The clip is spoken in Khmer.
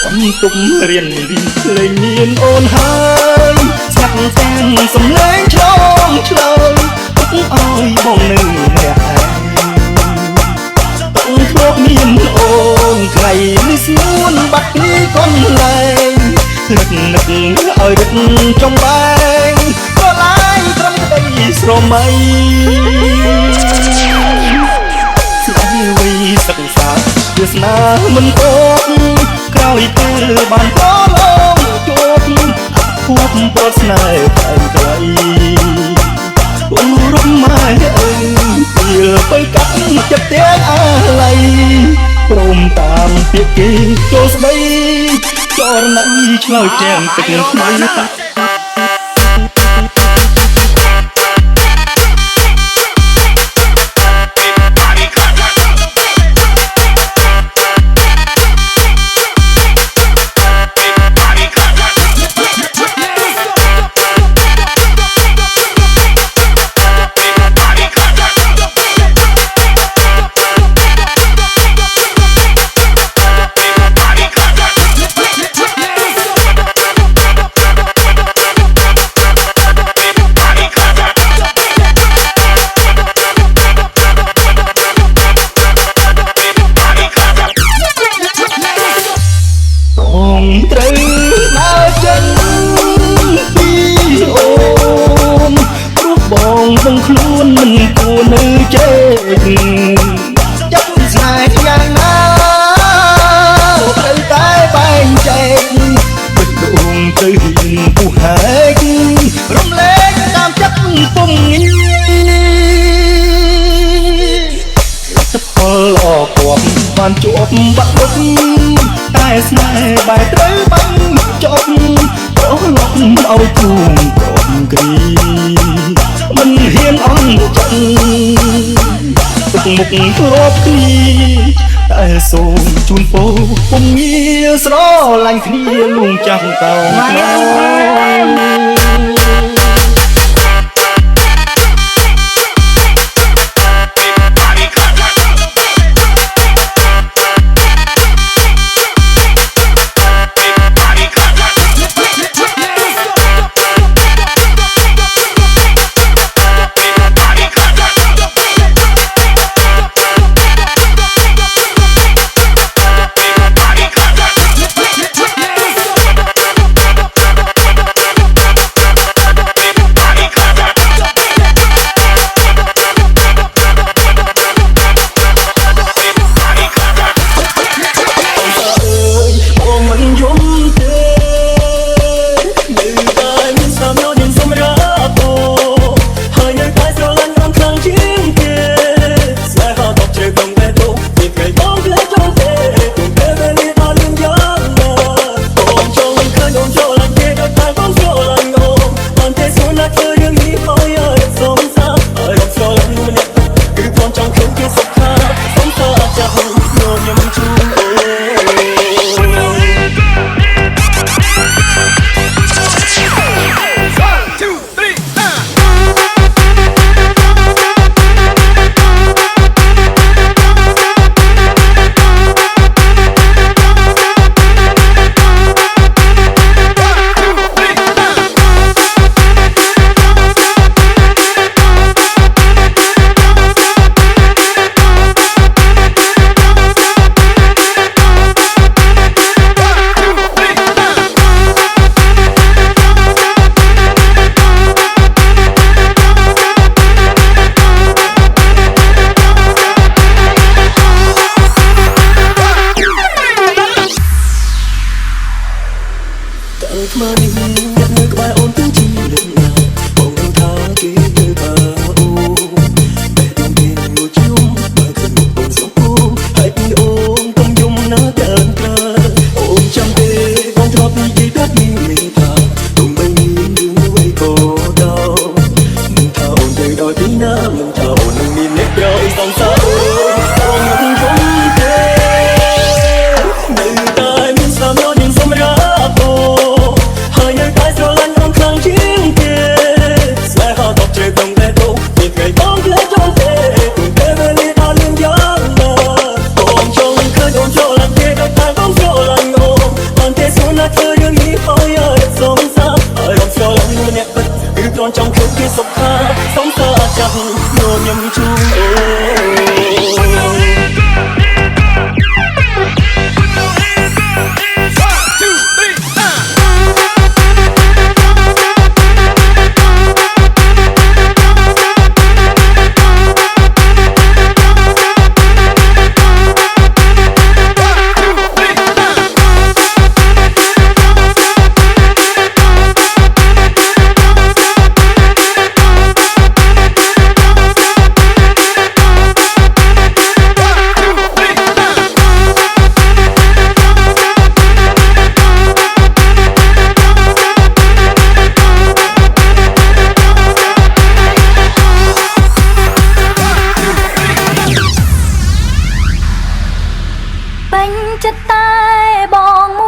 សំទុំរៀនលេងមានអូនហើយស្ងាត់ទាំងសំឡេងឆ្លងឆ្លើយទុកឲ្យបងនៅម្នាក់ឯងទុកធ្លាប់មានអូនថ្ងៃនេះស្ងួនបាត់នេះកន្លែងនឹកឲ្យរឹកចំបែងក៏ឡាយត្រឹមក្តីស្រមៃស្នេហ៍វិសិក្សាវាសនាមិនតបក្រោយពេលបានប្រឡងជួបភពប្រស្នេហ៍តែไกลអូរំម៉ែអើយពេលទៅកាត់ចិត្តទាំងអាឡ័យព្រមតាមពាក្យគេចូលស្ដីចរណៃឆ្លើយទាំងទឹកថ្មីត្រូវដើរចេញពីអូនព្រោះបងដឹងខ្លួនមិនគួរនៅចេញចាប់ស្នេហ៍យ៉ាងណាត្រូវតែបែងចែកបិទដួងទៅហ៊ានពុះហែករំលែកតាមចិត្តពុំងាយលទ្ធផលល្អគប់បានជួបបាក់ទុកតែស្នេហ៍បែរត្រូវបាញ់ចប់ប្រឡប់ឲ្យគូមក្រុមគ្រីមិនហ៊ានអន់ចិត្តទុកមុខរាប់គ្នាតែសូមជូនពរពុំងារស្រឡាញ់គ្នាលួងចាំងតោ จะตายบอกมู